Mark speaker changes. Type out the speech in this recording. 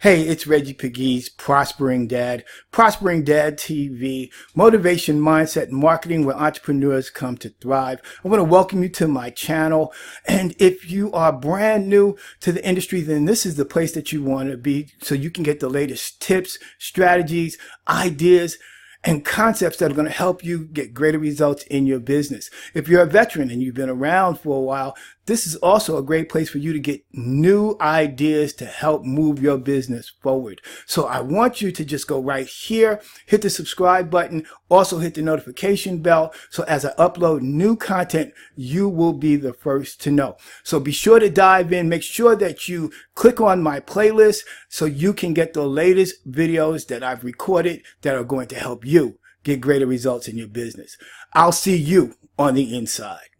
Speaker 1: Hey, it's Reggie Pegues, Prospering Dad TV, motivation, mindset, and marketing where entrepreneurs come to thrive. I want to welcome you to my channel. And if you are brand new to the industry, then this is the place that you want to be so you can get the latest tips, strategies, ideas, and concepts that are going to help you get greater results in your business. If you're a veteran and you've been around for a while, this is also a great place for you to get new ideas to help move your business forward. So I want you to just go right here, hit the subscribe button, also hit the notification bell. So as I upload new content, you will be the first to know. So be sure to dive in. Make sure that you click on my playlist so you can get the latest videos that I've recorded that are going to help you get greater results in your business. I'll see you on the inside.